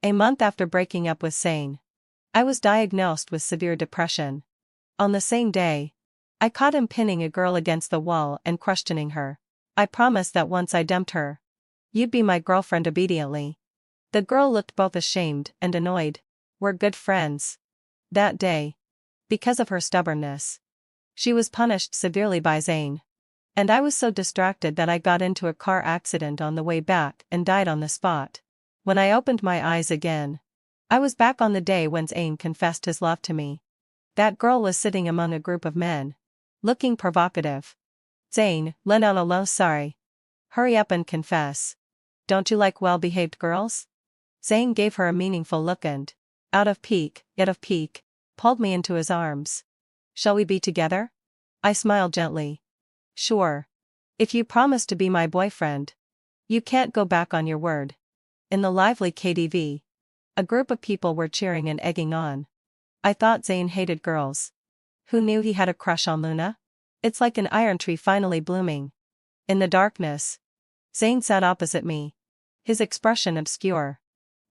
A month after breaking up with Zane, I was diagnosed with severe depression. On the same day, I caught him pinning a girl against the wall and questioning her. I promised that once I dumped her, you'd be my girlfriend obediently. The girl looked both ashamed and annoyed. We're good friends. That day, because of her stubbornness, she was punished severely by Zane. And I was so distracted that I got into a car accident on the way back and died on the spot. When I opened my eyes again, I was back on the day when Zane confessed his love to me. That girl was sitting among a group of men, looking provocative. Zane, let out a low sorry. Hurry up and confess. Don't you like well-behaved girls? Zane gave her a meaningful look and, out of pique, pulled me into his arms. Shall we be together? I smiled gently. Sure. If you promise to be my boyfriend. You can't go back on your word. In the lively KTV, a group of people were cheering and egging on. I thought Zane hated girls. Who knew he had a crush on Luna? It's like an iron tree finally blooming. In the darkness, Zane sat opposite me, his expression obscure.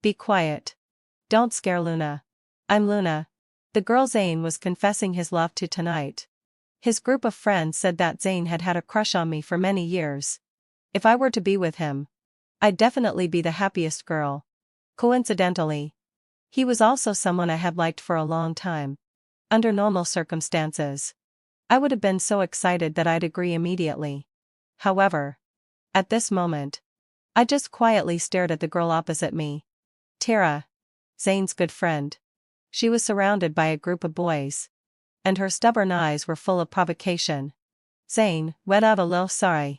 Be quiet. Don't scare Luna. I'm Luna, the girl Zane was confessing his love to tonight. His group of friends said that Zane had had a crush on me for many years. If I were to be with him, I'd definitely be the happiest girl. Coincidentally, he was also someone I had liked for a long time. Under normal circumstances, I would have been so excited that I'd agree immediately. However, at this moment, I just quietly stared at the girl opposite me. Tara, Zane's good friend. She was surrounded by a group of boys, and her stubborn eyes were full of provocation. Zane, let out a low sigh.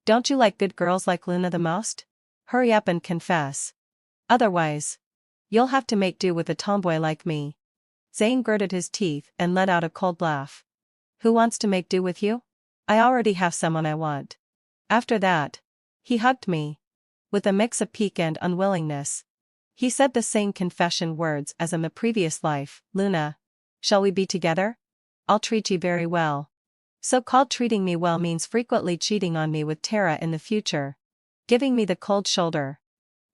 Don't you like good girls like Luna the most? Hurry up and confess. Otherwise, you'll have to make do with a tomboy like me. Zane gritted his teeth and let out a cold laugh. Who wants to make do with you? I already have someone I want. After that, he hugged me. With a mix of pique and unwillingness, he said the same confession words as in the previous life. Luna, shall we be together? I'll treat you very well. So-called treating me well means frequently cheating on me with Tara in the future, giving me the cold shoulder,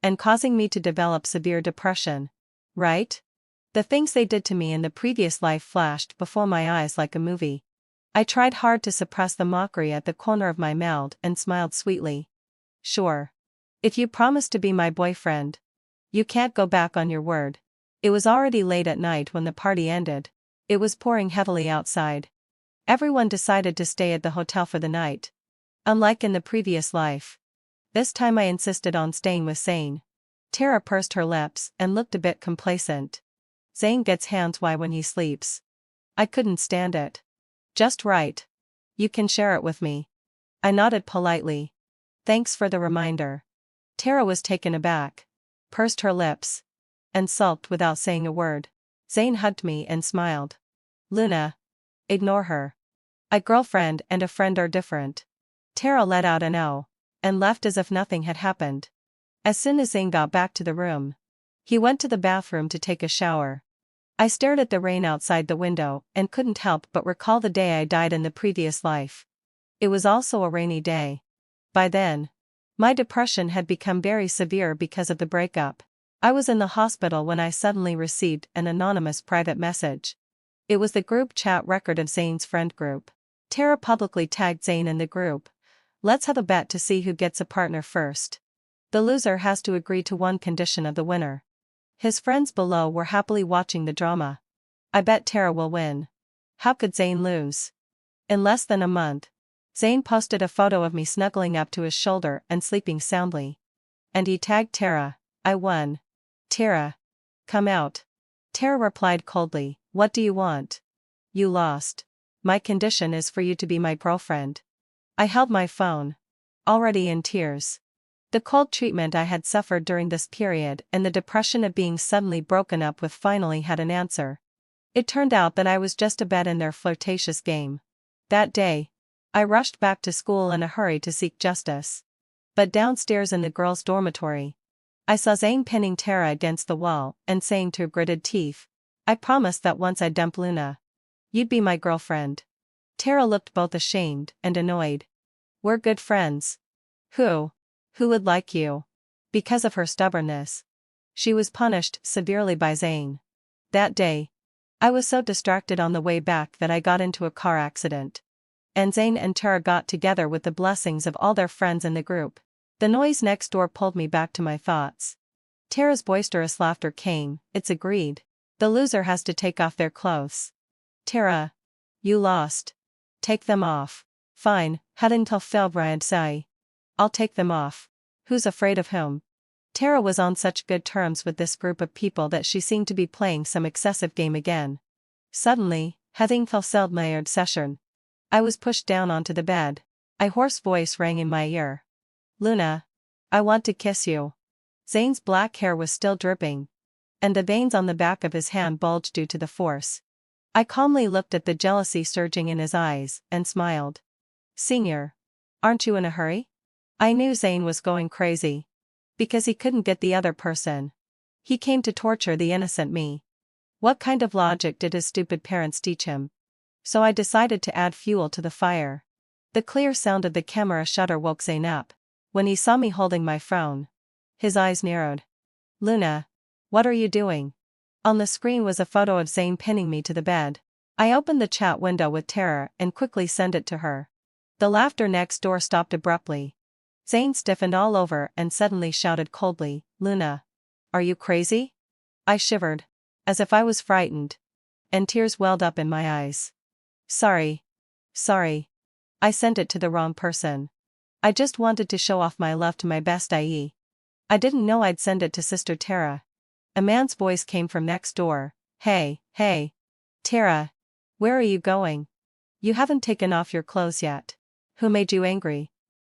and causing me to develop severe depression. Right? The things they did to me in the previous life flashed before my eyes like a movie. I tried hard to suppress the mockery at the corner of my mouth and smiled sweetly. Sure. If you promise to be my boyfriend, you can't go back on your word. It was already late at night when the party ended. It was pouring heavily outside. Everyone decided to stay at the hotel for the night. Unlike in the previous life, this time I insisted on staying with Zane. Tara pursed her lips and looked a bit complacent. Zane gets hands wide when he sleeps. I couldn't stand it. Just right. You can share it with me. I nodded politely. Thanks for the reminder. Tara was taken aback, pursed her lips, and sulked without saying a word. Zane hugged me and smiled. Luna. Ignore her. A girlfriend and a friend are different. Tara let out an "oh," and left as if nothing had happened. As soon as Zane got back to the room, he went to the bathroom to take a shower. I stared at the rain outside the window and couldn't help but recall the day I died in the previous life. It was also a rainy day. By then, my depression had become very severe because of the breakup. I was in the hospital when I suddenly received an anonymous private message. It was the group chat record of Zane's friend group. Tara publicly tagged Zane in the group. Let's have a bet to see who gets a partner first. The loser has to agree to one condition of the winner. His friends below were happily watching the drama. I bet Tara will win. How could Zane lose? In less than a month, Zane posted a photo of me snuggling up to his shoulder and sleeping soundly. And he tagged Tara. I won. Tara. Come out. Tara replied coldly, what do you want? You lost. My condition is for you to be my girlfriend. I held my phone, already in tears. The cold treatment I had suffered during this period and the depression of being suddenly broken up with finally had an answer. It turned out that I was just a bet in their flirtatious game. That day, I rushed back to school in a hurry to seek justice. But downstairs in the girls' dormitory, I saw Zane pinning Tara against the wall and saying through gritted teeth, I promised that once I dump Luna, you'd be my girlfriend. Tara looked both ashamed and annoyed. We're good friends. Who would like you? Because of her stubbornness, She was punished severely by Zane. That day, I was so distracted on the way back that I got into a car accident. And Zane and Tara got together with the blessings of all their friends in the group. The noise next door pulled me back to my thoughts. Tara's boisterous laughter came. It's agreed. The loser has to take off their clothes. Tara. You lost. Take them off. Fine, heading till Felbrand say. I'll take them off. Who's afraid of whom? Tara was on such good terms with this group of people that she seemed to be playing some excessive game again. Suddenly, heading till Seldmeyerd session. I was pushed down onto the bed. A hoarse voice rang in my ear. Luna. I want to kiss you. Zane's black hair was still dripping. And the veins on the back of his hand bulged due to the force. I calmly looked at the jealousy surging in his eyes, and smiled. Senior. Aren't you in a hurry? I knew Zane was going crazy. Because he couldn't get the other person. He came to torture the innocent me. What kind of logic did his stupid parents teach him? So I decided to add fuel to the fire. The clear sound of the camera shutter woke Zane up. When he saw me holding my phone, his eyes narrowed. Luna. What are you doing? On the screen was a photo of Zane pinning me to the bed. I opened the chat window with Tara and quickly sent it to her. The laughter next door stopped abruptly. Zane stiffened all over and suddenly shouted coldly, Luna. Are you crazy? I shivered. As if I was frightened. And tears welled up in my eyes. Sorry. I sent it to the wrong person. I just wanted to show off my love to my bestie. I didn't know I'd send it to Sister Tara. A man's voice came from next door. Hey. Tara. Where are you going? You haven't taken off your clothes yet. Who made you angry?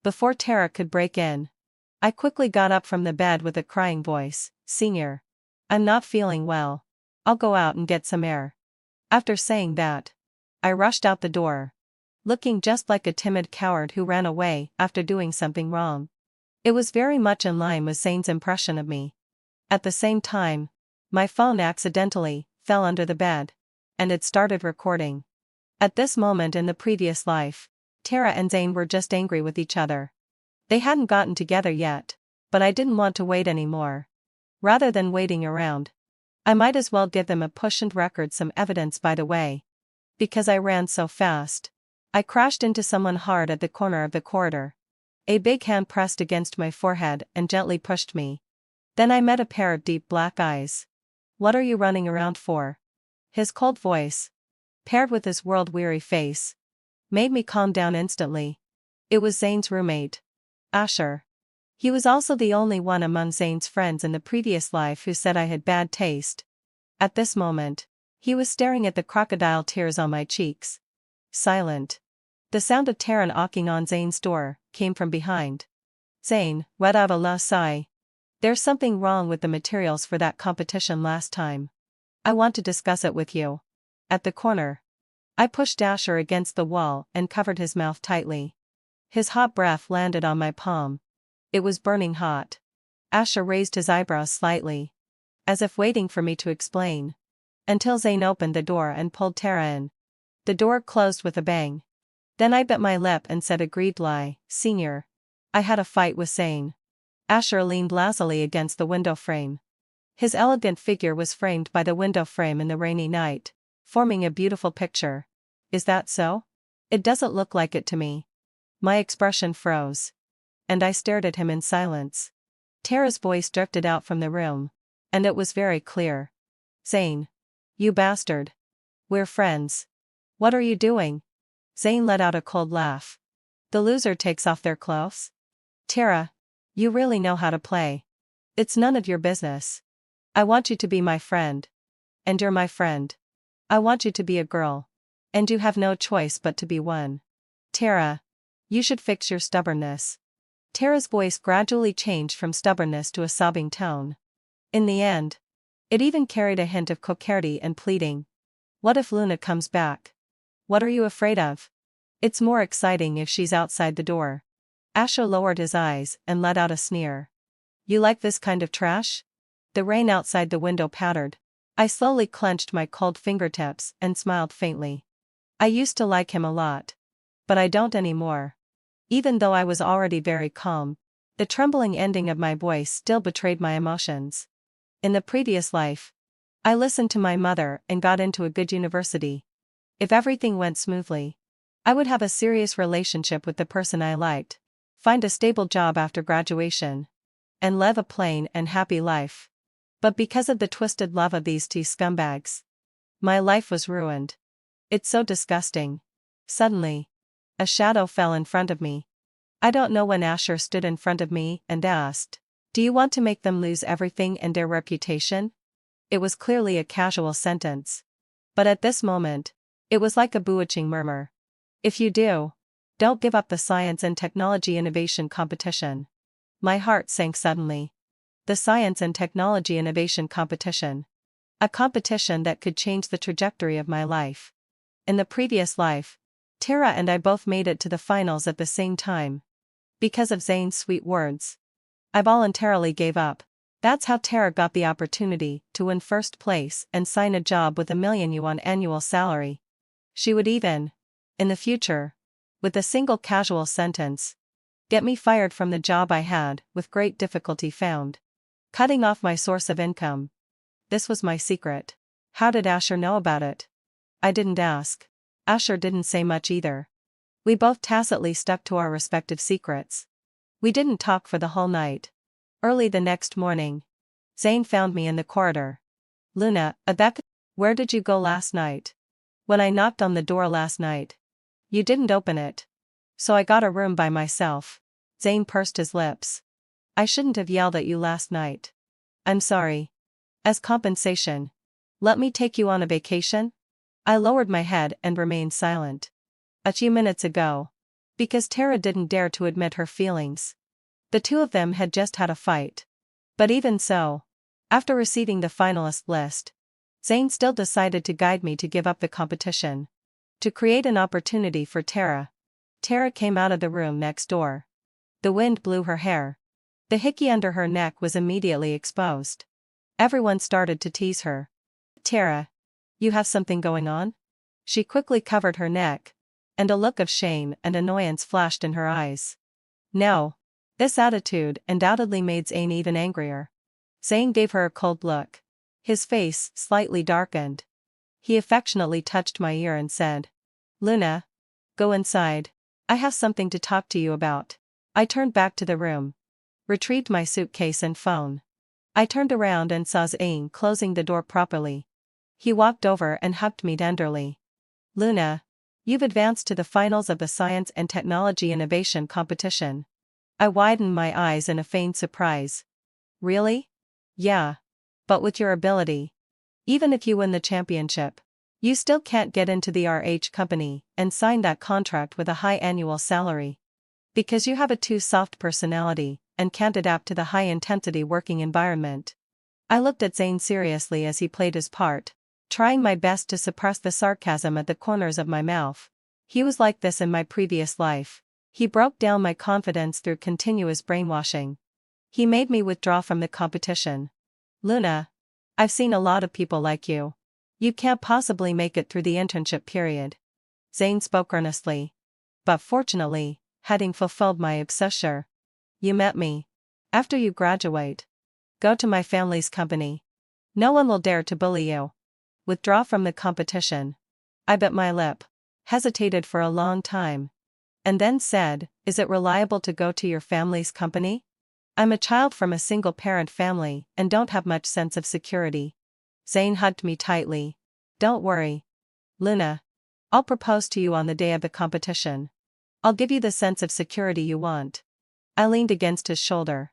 Before Tara could break in, I quickly got up from the bed with a crying voice. Senior. I'm not feeling well. I'll go out and get some air. After saying that, I rushed out the door. Looking just like a timid coward who ran away after doing something wrong. It was very much in line with Zane's impression of me. At the same time, my phone accidentally fell under the bed, and it started recording. At this moment in the previous life, Tara and Zane were just angry with each other. They hadn't gotten together yet, but I didn't want to wait anymore. Rather than waiting around, I might as well give them a push and record some evidence by the way. Because I ran so fast, I crashed into someone hard at the corner of the corridor. A big hand pressed against my forehead and gently pushed me. Then I met a pair of deep black eyes. What are you running around for? His cold voice, paired with his world-weary face, made me calm down instantly. It was Zane's roommate, Asher. He was also the only one among Zane's friends in the previous life who said I had bad taste. At this moment, he was staring at the crocodile tears on my cheeks. Silent. The sound of Tara knocking on Zane's door came from behind. Zane, let out a low sigh. There's something wrong with the materials for that competition last time. I want to discuss it with you. At the corner, I pushed Asher against the wall and covered his mouth tightly. His hot breath landed on my palm. It was burning hot. Asher raised his eyebrows slightly, as if waiting for me to explain. Until Zane opened the door and pulled Tara in. The door closed with a bang. Then I bit my lip and said aggrievedly, Senior. I had a fight with Zane. Asher leaned lazily against the window frame. His elegant figure was framed by the window frame in the rainy night, forming a beautiful picture. Is that so? It doesn't look like it to me. My expression froze. And I stared at him in silence. Tara's voice drifted out from the room. And it was very clear. Zane. You bastard. We're friends. What are you doing? Zane let out a cold laugh. The loser takes off their clothes? Tara. You really know how to play. It's none of your business. I want you to be my friend. And you're my friend. I want you to be a girl. And you have no choice but to be one. Tara. You should fix your stubbornness. Tara's voice gradually changed from stubbornness to a sobbing tone. In the end, it even carried a hint of coquetry and pleading. What if Luna comes back? What are you afraid of? It's more exciting if she's outside the door. Asher lowered his eyes and let out a sneer. You like this kind of trash? The rain outside the window pattered. I slowly clenched my cold fingertips and smiled faintly. I used to like him a lot. But I don't anymore. Even though I was already very calm, the trembling ending of my voice still betrayed my emotions. In the previous life, I listened to my mother and got into a good university. If everything went smoothly, I would have a serious relationship with the person I liked, find a stable job after graduation, and live a plain and happy life. But because of the twisted love of these two scumbags, my life was ruined. It's so disgusting. Suddenly, a shadow fell in front of me. I don't know when Asher stood in front of me and asked, "Do you want to make them lose everything and their reputation?" It was clearly a casual sentence. But at this moment, it was like a bewitching murmur. "If you do, don't give up the science and technology innovation competition." My heart sank suddenly. The science and technology innovation competition. A competition that could change the trajectory of my life. In the previous life, Tara and I both made it to the finals at the same time. Because of Zane's sweet words, I voluntarily gave up. That's how Tara got the opportunity to win first place and sign a job with $1,000,000 annual salary. She would even, in the future, with a single casual sentence, get me fired from the job I had with great difficulty found, cutting off my source of income. This was my secret. How did Asher know about it? I didn't ask. Asher didn't say much either. We both tacitly stuck to our respective secrets. We didn't talk for the whole night. Early the next morning, Zane found me in the corridor. "Luna, where did you go last night?" "When I knocked on the door last night, you didn't open it. So I got a room by myself." Zane pursed his lips. "I shouldn't have yelled at you last night. I'm sorry. As compensation, let me take you on a vacation?" I lowered my head and remained silent. A few minutes ago, because Tara didn't dare to admit her feelings, the two of them had just had a fight. But even so, after receiving the finalist list, Zane still decided to guide me to give up the competition, to create an opportunity for Tara. Tara came out of the room next door. The wind blew her hair. The hickey under her neck was immediately exposed. Everyone started to tease her. "Tara, you have something going on?" She quickly covered her neck, and a look of shame and annoyance flashed in her eyes. No. This attitude undoubtedly made Zane even angrier. Zane gave her a cold look. His face slightly darkened. He affectionately touched my ear and said, "Luna, go inside. I have something to talk to you about." I turned back to the room, retrieved my suitcase and phone. I turned around and saw Zane closing the door properly. He walked over and hugged me tenderly. "Luna, you've advanced to the finals of the Science and Technology Innovation Competition." I widened my eyes in a feigned surprise. "Really?" "Yeah. But with your ability, even if you win the championship, you still can't get into the RH company and sign that contract with a high annual salary. Because you have a too soft personality and can't adapt to the high-intensity working environment." I looked at Zane seriously as he played his part, trying my best to suppress the sarcasm at the corners of my mouth. He was like this in my previous life. He broke down my confidence through continuous brainwashing. He made me withdraw from the competition. "Luna, I've seen a lot of people like you. You can't possibly make it through the internship period." Zane spoke earnestly. "But fortunately, having fulfilled my obsession, you met me. After you graduate, go to my family's company. No one will dare to bully you. Withdraw from the competition." I bit my lip, hesitated for a long time, and then said, "Is it reliable to go to your family's company? I'm a child from a single-parent family and don't have much sense of security." Zane hugged me tightly. "Don't worry, Luna. I'll propose to you on the day of the competition. I'll give you the sense of security you want." I leaned against his shoulder.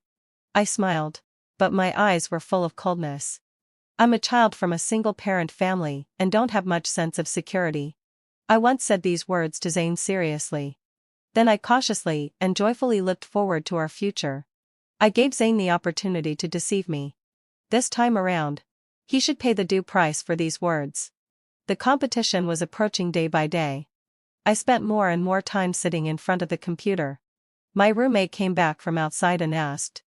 I smiled, but my eyes were full of coldness. "I'm a child from a single-parent family and don't have much sense of security." I once said these words to Zane seriously. Then I cautiously and joyfully looked forward to our future. I gave Zane the opportunity to deceive me. This time around, he should pay the due price for these words. The competition was approaching day by day. I spent more and more time sitting in front of the computer. My roommate came back from outside and asked,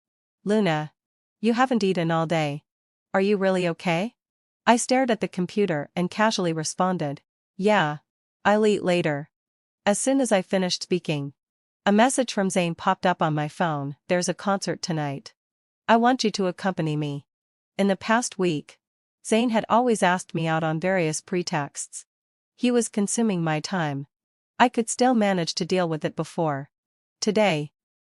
"Luna, you haven't eaten all day. Are you really okay?" I stared at the computer and casually responded, "Yeah, I'll eat later." As soon as I finished speaking, a message from Zane popped up on my phone. "There's a concert tonight. I want you to accompany me." In the past week, Zane had always asked me out on various pretexts. He was consuming my time. I could still manage to deal with it before. Today,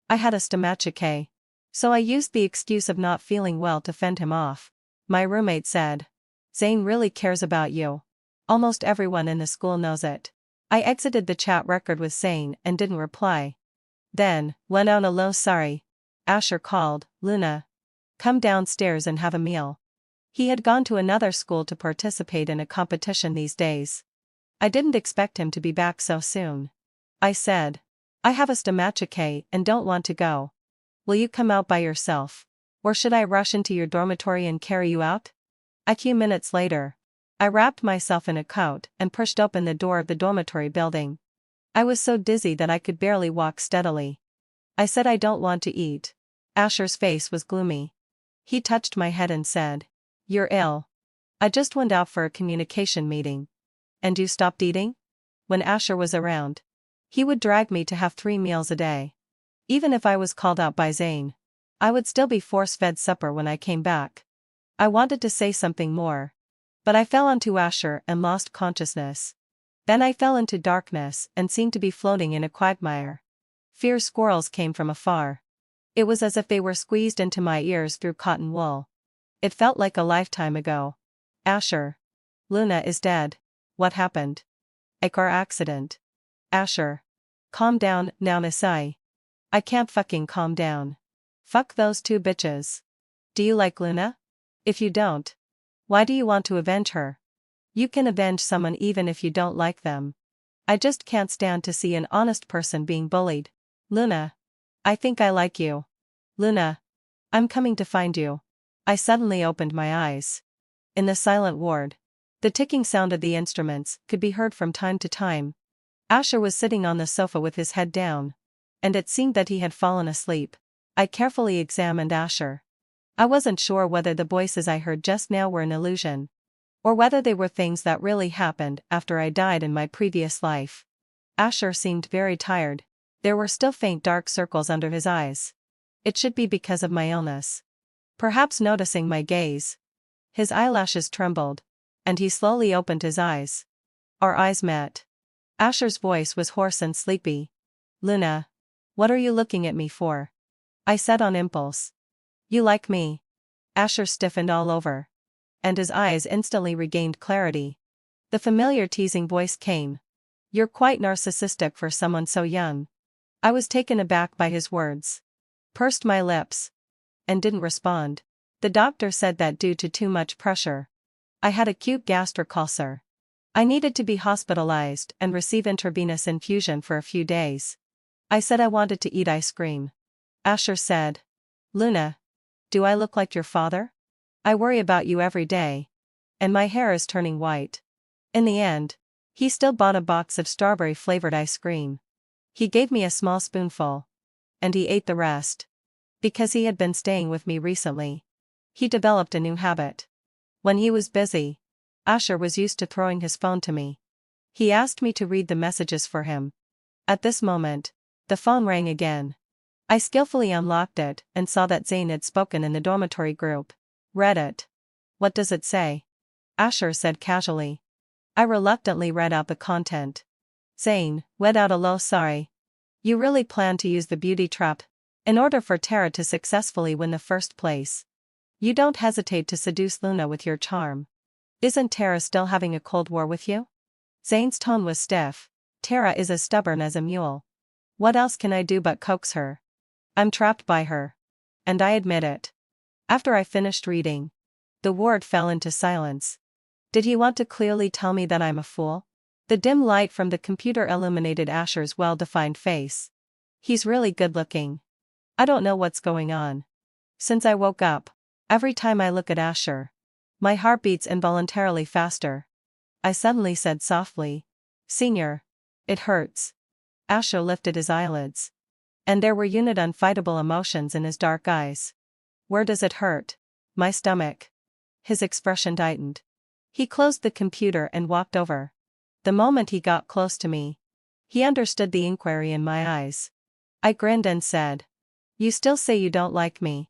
I had a stomachache, so I used the excuse of not feeling well to fend him off. My roommate said, "Zane really cares about you. Almost everyone in the school knows it." I exited the chat record with Zane and didn't reply. Then, went out a low sorry. Asher called, "Luna, come downstairs and have a meal." He had gone to another school to participate in a competition these days. I didn't expect him to be back so soon. I said, "I have a stomachache and don't want to go. Will you come out by yourself? Or should I rush into your dormitory and carry you out?" A few minutes later, I wrapped myself in a coat and pushed open the door of the dormitory building. I was so dizzy that I could barely walk steadily. I said I don't want to eat. Asher's face was gloomy. He touched my head and said, "You're ill." "I just went out for a communication meeting." "And you stopped eating?" When Asher was around, he would drag me to have 3 meals a day. Even if I was called out by Zane, I would still be force-fed supper when I came back. I wanted to say something more, but I fell onto Asher and lost consciousness. Then I fell into darkness and seemed to be floating in a quagmire. Fierce squirrels came from afar. It was as if they were squeezed into my ears through cotton wool. It felt like a lifetime ago. "Asher. Luna is dead." "What happened?" "A car accident." "Asher. Calm down, now Nasai." "I can't fucking calm down. Fuck those 2 bitches. Do you like Luna? If you don't, why do you want to avenge her? You can avenge someone even if you don't like them. I just can't stand to see an honest person being bullied." "Luna. I think I like you." "Luna. I'm coming to find you." I suddenly opened my eyes. In the silent ward, the ticking sound of the instruments could be heard from time to time. Asher was sitting on the sofa with his head down, and it seemed that he had fallen asleep. I carefully examined Asher. I wasn't sure whether the voices I heard just now were an illusion, or whether they were things that really happened after I died in my previous life. Asher seemed very tired. There were still faint dark circles under his eyes. It should be because of my illness. Perhaps noticing my gaze, his eyelashes trembled, and he slowly opened his eyes. Our eyes met. Asher's voice was hoarse and sleepy. "Luna. What are you looking at me for?" I said on impulse. "You like me?" Asher stiffened all over, and his eyes instantly regained clarity. The familiar teasing voice came. "You're quite narcissistic for someone so young." I was taken aback by his words. Pursed my lips, and didn't respond. The doctor said that due to too much pressure, I had acute gastric ulcer. I needed to be hospitalized and receive intravenous infusion for a few days. I said I wanted to eat ice cream. Asher said, "Luna, do I look like your father? I worry about you every day. And my hair is turning white." In the end, he still bought a box of strawberry-flavored ice cream. He gave me a small spoonful, and he ate the rest. Because he had been staying with me recently, he developed a new habit. When he was busy, Asher was used to throwing his phone to me. He asked me to read the messages for him. At this moment, the phone rang again. I skillfully unlocked it and saw that Zane had spoken in the dormitory group. "Read it. What does it say?" Asher said casually. I reluctantly read out the content. Zane let out a low sigh. "You really plan to use the beauty trap in order for Tara to successfully win the first place. You don't hesitate to seduce Luna with your charm. Isn't Tara still having a cold war with you?" Zane's tone was stiff. "Tara is as stubborn as a mule. What else can I do but coax her? I'm trapped by her. And I admit it." After I finished reading, the ward fell into silence. Did he want to clearly tell me that I'm a fool? The dim light from the computer illuminated Asher's well-defined face. He's really good-looking. I don't know what's going on. Since I woke up, every time I look at Asher, my heart beats involuntarily faster. I suddenly said softly, "Senior, it hurts." Asher lifted his eyelids, and there were unfightable emotions in his dark eyes. "Where does it hurt?" "My stomach." His expression tightened. He closed the computer and walked over. The moment he got close to me, he understood the inquiry in my eyes. I grinned and said, "You still say you don't like me?"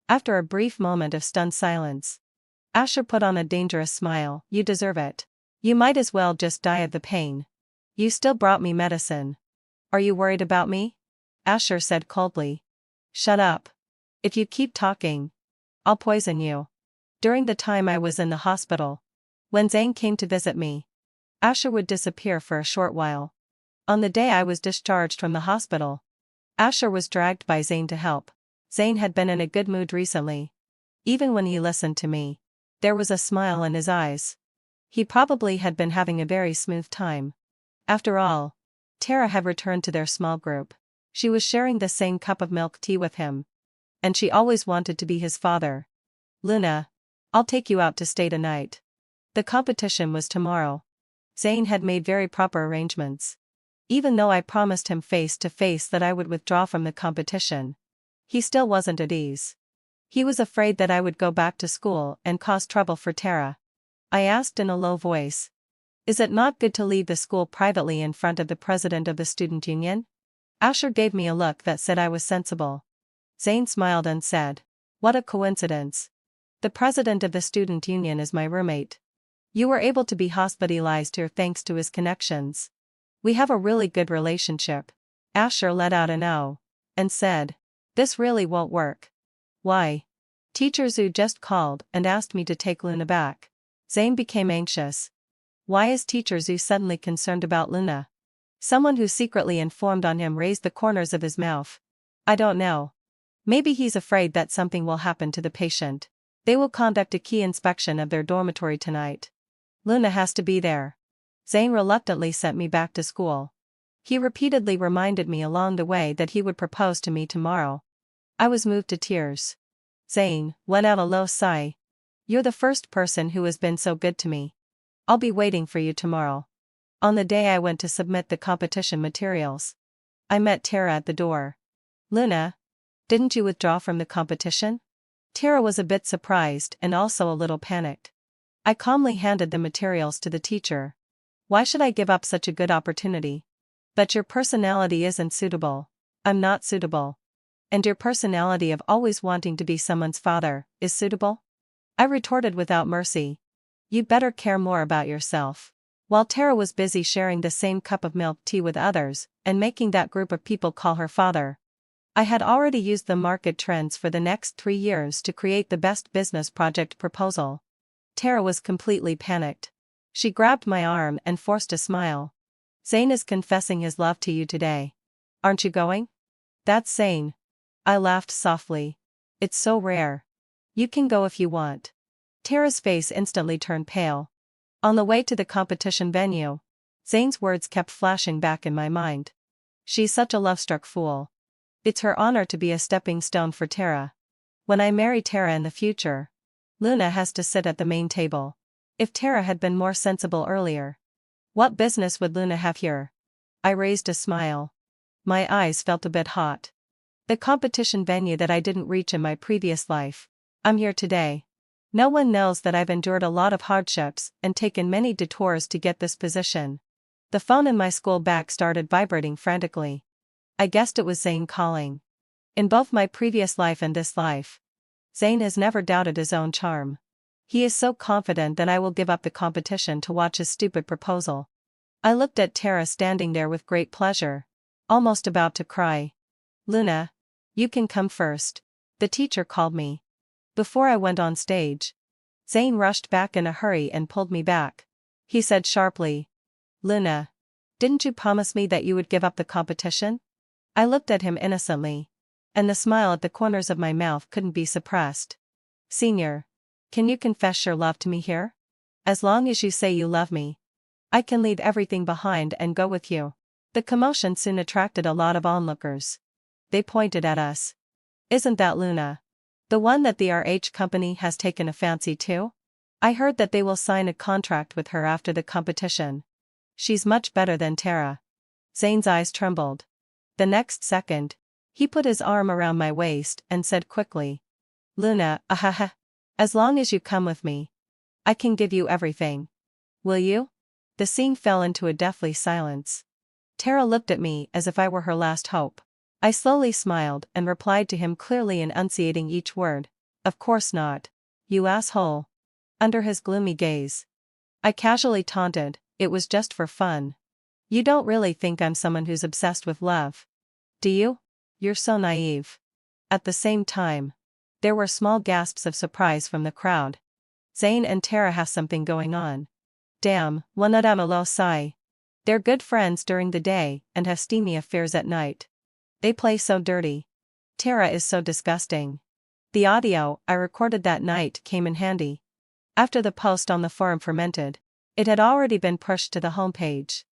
After a brief moment of stunned silence, Asher put on a dangerous smile. You deserve it. You might as well just die of the pain. You still brought me medicine. Are you worried about me? Asher said coldly. Shut up. If you keep talking, I'll poison you. During the time I was in the hospital, when Zane came to visit me, Asher would disappear for a short while. On the day I was discharged from the hospital, Asher was dragged by Zane to help. Zane had been in a good mood recently. Even when he listened to me, there was a smile in his eyes. He probably had been having a very smooth time. After all, Tara had returned to their small group. She was sharing the same cup of milk tea with him. And she always wanted to be his father. Luna, I'll take you out to stay tonight. The competition was tomorrow. Zane had made very proper arrangements. Even though I promised him face to face that I would withdraw from the competition, he still wasn't at ease. He was afraid that I would go back to school and cause trouble for Tara. I asked in a low voice, is it not good to leave the school privately in front of the president of the student union? Asher gave me a look that said I was sensible. Zane smiled and said, what a coincidence. The president of the student union is my roommate. You were able to be hospitalized here thanks to his connections. We have a really good relationship. Asher let out an "oh" and said, this really won't work. Why? Teacher Zhu just called and asked me to take Luna back. Zane became anxious. Why is Teacher Zhu suddenly concerned about Luna? Someone who secretly informed on him raised the corners of his mouth. I don't know. Maybe he's afraid that something will happen to the patient. They will conduct a key inspection of their dormitory tonight. Luna has to be there. Zane reluctantly sent me back to school. He repeatedly reminded me along the way that he would propose to me tomorrow. I was moved to tears. Zane let out a low sigh. You're the first person who has been so good to me. I'll be waiting for you tomorrow. On the day I went to submit the competition materials, I met Tara at the door. Luna, didn't you withdraw from the competition? Tara was a bit surprised and also a little panicked. I calmly handed the materials to the teacher. Why should I give up such a good opportunity? But your personality isn't suitable. I'm not suitable. And your personality of always wanting to be someone's father is suitable? I retorted without mercy. You'd better care more about yourself. While Tara was busy sharing the same cup of milk tea with others and making that group of people call her father, I had already used the market trends for the next 3 years to create the best business project proposal. Tara was completely panicked. She grabbed my arm and forced a smile. Zane is confessing his love to you today. Aren't you going? That's Zane. I laughed softly. It's so rare. You can go if you want. Tara's face instantly turned pale. On the way to the competition venue, Zane's words kept flashing back in my mind. She's such a love-struck fool. It's her honor to be a stepping stone for Tara. When I marry Tara in the future, Luna has to sit at the main table. If Tara had been more sensible earlier, what business would Luna have here? I raised a smile. My eyes felt a bit hot. The competition venue that I didn't reach in my previous life. I'm here today. No one knows that I've endured a lot of hardships and taken many detours to get this position. The phone in my school bag started vibrating frantically. I guessed it was Zane calling. In both my previous life and this life, Zane has never doubted his own charm. He is so confident that I will give up the competition to watch his stupid proposal. I looked at Tara standing there with great pleasure, almost about to cry. Luna, you can come first. The teacher called me. Before I went on stage, Zane rushed back in a hurry and pulled me back. He said sharply, Luna, didn't you promise me that you would give up the competition? I looked at him innocently, and the smile at the corners of my mouth couldn't be suppressed. Senior, can you confess your love to me here? As long as you say you love me, I can leave everything behind and go with you. The commotion soon attracted a lot of onlookers. They pointed at us. Isn't that Luna? The one that the RH company has taken a fancy to? I heard that they will sign a contract with her after the competition. She's much better than Tara. Zane's eyes trembled. The next second, he put his arm around my waist and said quickly, Luna, as long as you come with me, I can give you everything. Will you? The scene fell into a deathly silence. Tara looked at me as if I were her last hope. I slowly smiled and replied to him clearly enunciating each word, Of course not. You asshole. Under his gloomy gaze, I casually taunted, it was just for fun. You don't really think I'm someone who's obsessed with love, do you? You're so naive. At the same time, there were small gasps of surprise from the crowd. Zane and Tara have something going on. Damn, one of them a low sigh. They're good friends during the day and have steamy affairs at night. They play so dirty. Tara is so disgusting. The audio I recorded that night came in handy. After the post on the forum fermented, it had already been pushed to the homepage.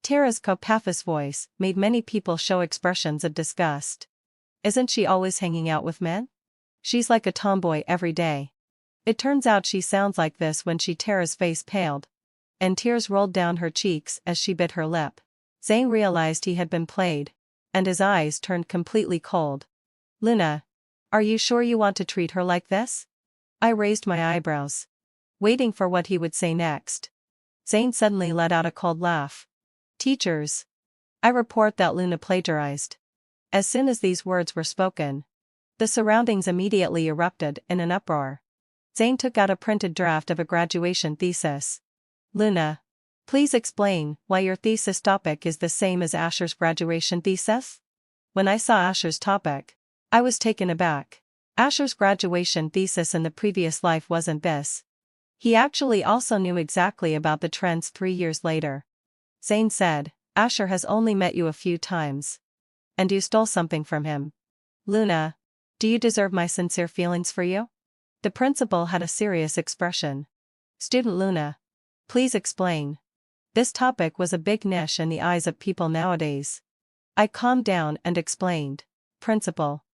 Tara's copaphous voice made many people show expressions of disgust. Isn't she always hanging out with men? She's like a tomboy every day. It turns out she sounds like this when Tara's face paled, and tears rolled down her cheeks as she bit her lip. Zane realized he had been played, and his eyes turned completely cold. Luna, are you sure you want to treat her like this? I raised my eyebrows, waiting for what he would say next. Zane suddenly let out a cold laugh. Teachers, I report that Luna plagiarized. As soon as these words were spoken, the surroundings immediately erupted in an uproar. Zane took out a printed draft of a graduation thesis. Luna, please explain why your thesis topic is the same as Asher's graduation thesis? When I saw Asher's topic, I was taken aback. Asher's graduation thesis in the previous life wasn't this. He actually also knew exactly about the trends 3 years later. Zane said, Asher has only met you a few times. And you stole something from him. Luna, do you deserve my sincere feelings for you? The principal had a serious expression. Student Luna, please explain. This topic was a big niche in the eyes of people nowadays. I calmed down and explained, Principal,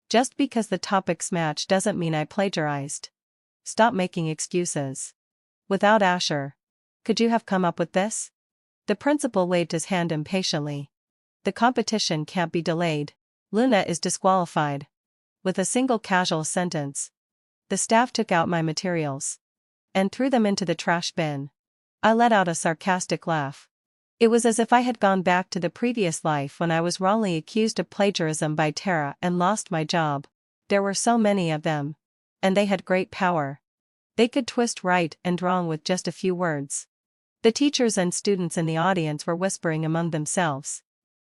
just because the topics match doesn't mean I plagiarized. Stop making excuses. Without Asher, could you have come up with this? The principal waved his hand impatiently. The competition can't be delayed. Luna is disqualified. With a single casual sentence, the staff took out my materials and threw them into the trash bin. I let out a sarcastic laugh. It was as if I had gone back to the previous life when I was wrongly accused of plagiarism by Tara and lost my job. There were so many of them, and they had great power. They could twist right and wrong with just a few words. The teachers and students in the audience were whispering among themselves.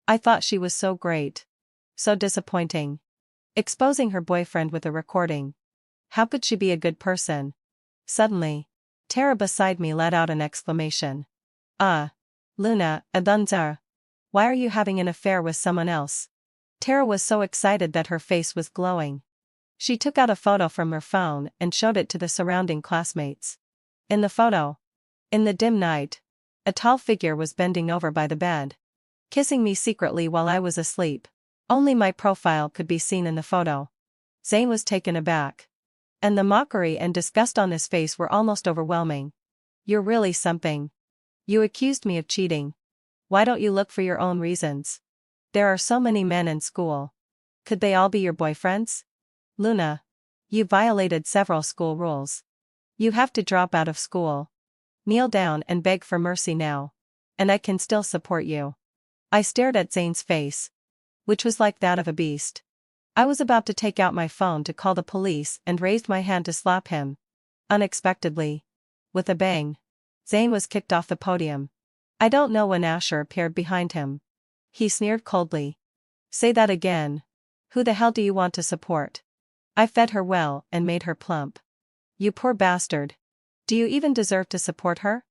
I thought she was so great. So disappointing. Exposing her boyfriend with a recording. How could she be a good person? Suddenly, Tara beside me let out an exclamation. Luna, Adunzar. Why are you having an affair with someone else? Tara was so excited that her face was glowing. She took out a photo from her phone and showed it to the surrounding classmates. In the photo, in the dim night, a tall figure was bending over by the bed, kissing me secretly while I was asleep. Only my profile could be seen in the photo. Zane was taken aback, and the mockery and disgust on his face were almost overwhelming. You're really something. You accused me of cheating. Why don't you look for your own reasons? There are so many men in school. Could they all be your boyfriends? Luna, you violated several school rules. You have to drop out of school. Kneel down and beg for mercy now, and I can still support you. I stared at Zane's face, which was like that of a beast. I was about to take out my phone to call the police and raised my hand to slap him. Unexpectedly, with a bang, Zane was kicked off the podium. I don't know when Asher appeared behind him. He sneered coldly. Say that again. Who the hell do you want to support? I fed her well and made her plump. You poor bastard. Do you even deserve to support her?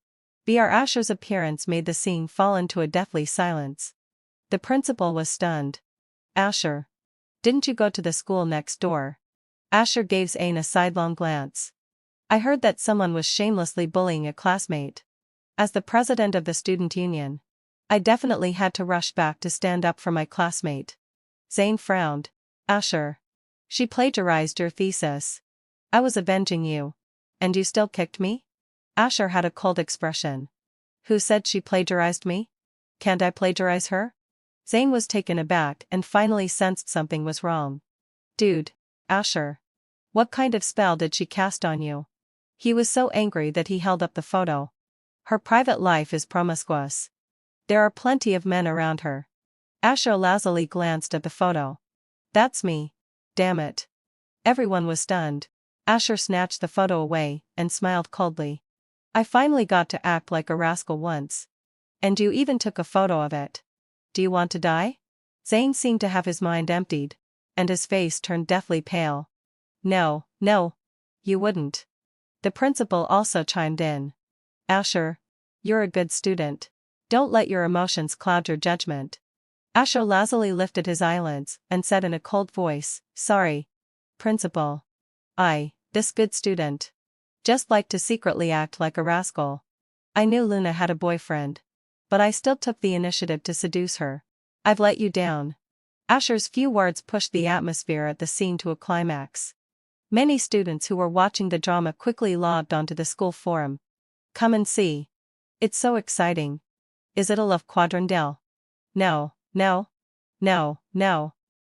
Br Asher's appearance made the scene fall into a deathly silence. The principal was stunned. Asher. Didn't you go to the school next door? Asher gave Zane a sidelong glance. I heard that someone was shamelessly bullying a classmate. As the president of the student union, I definitely had to rush back to stand up for my classmate. Zane frowned. Asher. She plagiarized your thesis. I was avenging you. And you still kicked me? Asher had a cold expression. Who said she plagiarized me? Can't I plagiarize her? Zane was taken aback and finally sensed something was wrong. Dude, Asher. What kind of spell did she cast on you? He was so angry that he held up the photo. Her private life is promiscuous. There are plenty of men around her. Asher lazily glanced at the photo. That's me. Damn it. Everyone was stunned. Asher snatched the photo away and smiled coldly. I finally got to act like a rascal once. And you even took a photo of it. Do you want to die? Zane seemed to have his mind emptied, and his face turned deathly pale. No, no. You wouldn't. The principal also chimed in. Asher, you're a good student. Don't let your emotions cloud your judgment. Asher lazily lifted his eyelids and said in a cold voice, Sorry, principal. This good student. Just like to secretly act like a rascal. I knew Luna had a boyfriend. But I still took the initiative to seduce her. I've let you down. Asher's few words pushed the atmosphere at the scene to a climax. Many students who were watching the drama quickly logged onto the school forum. Come and see. It's so exciting. Is it a love quadrille? No, no. No, no.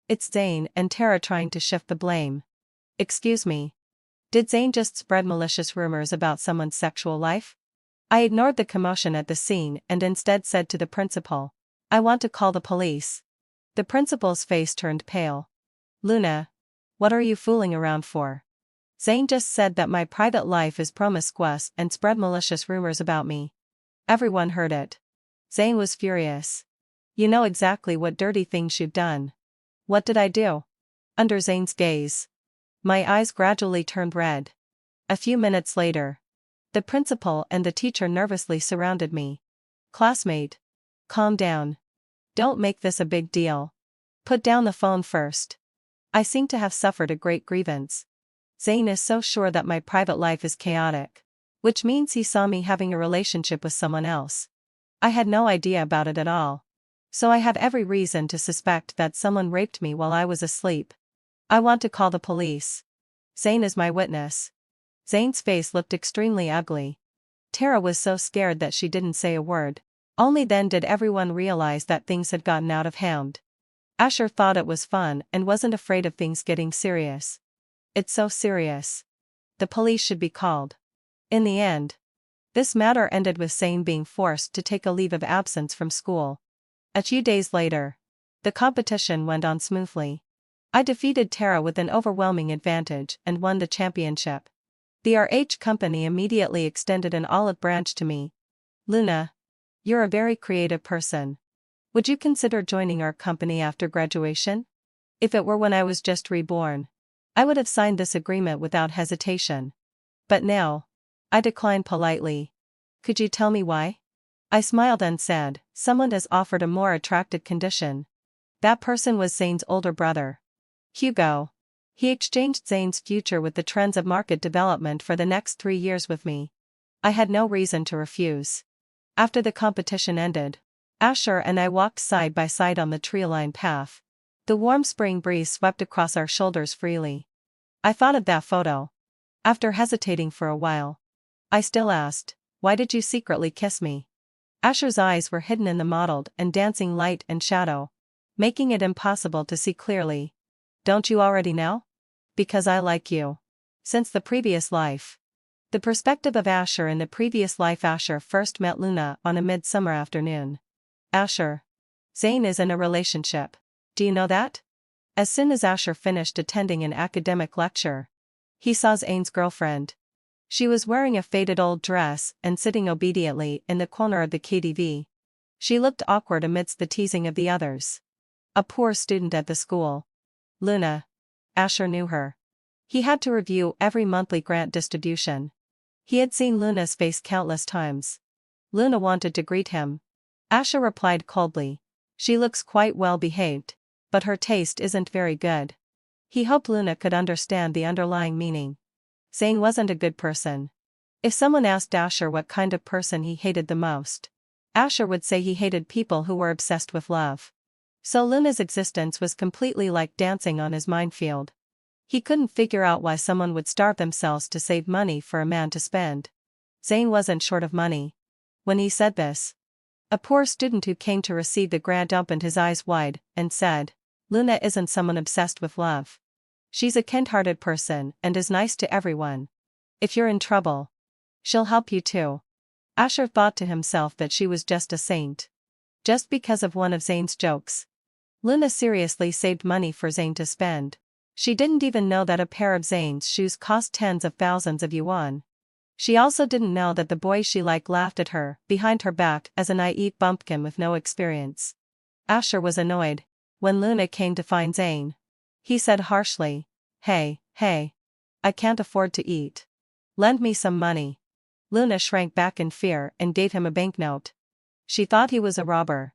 It's Zane and Tara trying to shift the blame. Excuse me. Did Zane just spread malicious rumors about someone's sexual life? I ignored the commotion at the scene and instead said to the principal, I want to call the police. The principal's face turned pale. Luna, what are you fooling around for? Zane just said that my private life is promiscuous and spread malicious rumors about me. Everyone heard it. Zane was furious. You know exactly what dirty things you've done. What did I do? Under Zane's gaze, my eyes gradually turned red. A few minutes later, the principal and the teacher nervously surrounded me. Classmate, calm down. Don't make this a big deal. Put down the phone first. I seem to have suffered a great grievance. Zane is so sure that my private life is chaotic, which means he saw me having a relationship with someone else. I had no idea about it at all. So I have every reason to suspect that someone raped me while I was asleep. I want to call the police. Zane is my witness. Zane's face looked extremely ugly. Tara was so scared that she didn't say a word. Only then did everyone realize that things had gotten out of hand. Asher thought it was fun and wasn't afraid of things getting serious. It's so serious. The police should be called. In the end, this matter ended with Zane being forced to take a leave of absence from school. A few days later, the competition went on smoothly. I defeated Tara with an overwhelming advantage and won the championship. The RH company immediately extended an olive branch to me. Luna, you're a very creative person. Would you consider joining our company after graduation? If it were when I was just reborn, I would have signed this agreement without hesitation. But now, I declined politely. Could you tell me why? I smiled and said, someone has offered a more attractive condition. That person was Zane's older brother, Hugo. He exchanged Zane's future with the trends of market development for the next 3 years with me. I had no reason to refuse. After the competition ended, Asher and I walked side by side on the tree-lined path. The warm spring breeze swept across our shoulders freely. I thought of that photo. After hesitating for a while, I still asked, why did you secretly kiss me? Asher's eyes were hidden in the mottled and dancing light and shadow, making it impossible to see clearly. Don't you already know? Because I like you. Since the previous life. The perspective of Asher in the previous life. Asher first met Luna on a midsummer afternoon. Asher. Zane is in a relationship. Do you know that? As soon as Asher finished attending an academic lecture, he saw Zane's girlfriend. She was wearing a faded old dress and sitting obediently in the corner of the KTV. She looked awkward amidst the teasing of the others. A poor student at the school. Luna. Asher knew her. He had to review every monthly grant distribution. He had seen Luna's face countless times. Luna wanted to greet him. Asher replied coldly. She looks quite well behaved, but her taste isn't very good. He hoped Luna could understand the underlying meaning. Zane wasn't a good person. If someone asked Asher what kind of person he hated the most, Asher would say he hated people who were obsessed with love. So Luna's existence was completely like dancing on his minefield. He couldn't figure out why someone would starve themselves to save money for a man to spend. Zane wasn't short of money. When he said this, a poor student who came to receive the grant opened his eyes wide and said, Luna isn't someone obsessed with love. She's a kind-hearted person and is nice to everyone. If you're in trouble, she'll help you too. Asher thought to himself that she was just a saint. Just because of one of Zane's jokes. Luna seriously saved money for Zane to spend. She didn't even know that a pair of Zane's shoes cost tens of thousands of yuan. She also didn't know that the boys she liked laughed at her behind her back as a naive bumpkin with no experience. Asher was annoyed when Luna came to find Zane. He said harshly, Hey, I can't afford to eat. Lend me some money." Luna shrank back in fear and gave him a banknote. She thought he was a robber.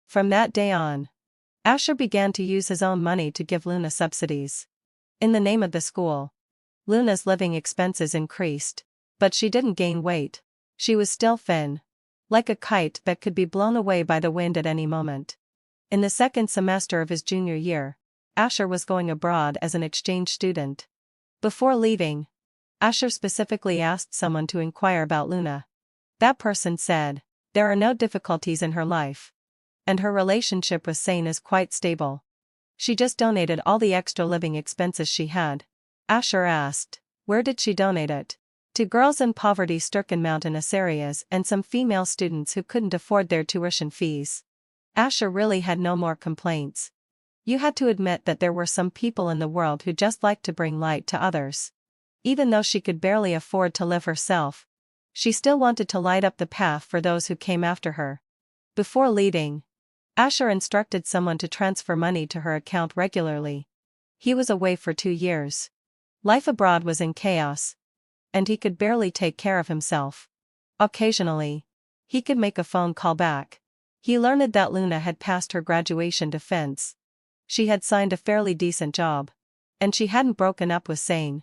From that day on, Asher began to use his own money to give Luna subsidies. In the name of the school, Luna's living expenses increased, but she didn't gain weight. She was still thin, like a kite that could be blown away by the wind at any moment. In the second semester of his junior year, Asher was going abroad as an exchange student. Before leaving, Asher specifically asked someone to inquire about Luna. That person said, there are no difficulties in her life. And her relationship with Zane is quite stable. She just donated all the extra living expenses she had. Asher asked, where did she donate it? To girls in poverty-stricken mountainous areas and some female students who couldn't afford their tuition fees. Asher really had no more complaints. You had to admit that there were some people in the world who just liked to bring light to others. Even though she could barely afford to live herself, she still wanted to light up the path for those who came after her. Before leaving, Asher instructed someone to transfer money to her account regularly. He was away for 2 years. Life abroad was in chaos, and he could barely take care of himself. Occasionally, he could make a phone call back. He learned that Luna had passed her graduation defense. She had signed a fairly decent job. And she hadn't broken up with Zane.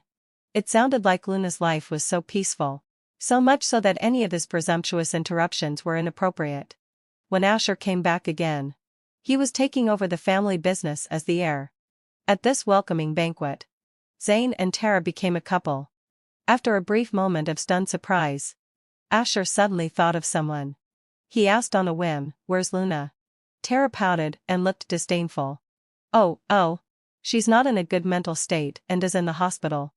It sounded like Luna's life was so peaceful. So much so that any of his presumptuous interruptions were inappropriate. When Asher came back again, he was taking over the family business as the heir. At this welcoming banquet, Zane and Tara became a couple. After a brief moment of stunned surprise, Asher suddenly thought of someone. He asked on a whim, where's Luna? Tara pouted and looked disdainful. Oh, she's not in a good mental state and is in the hospital.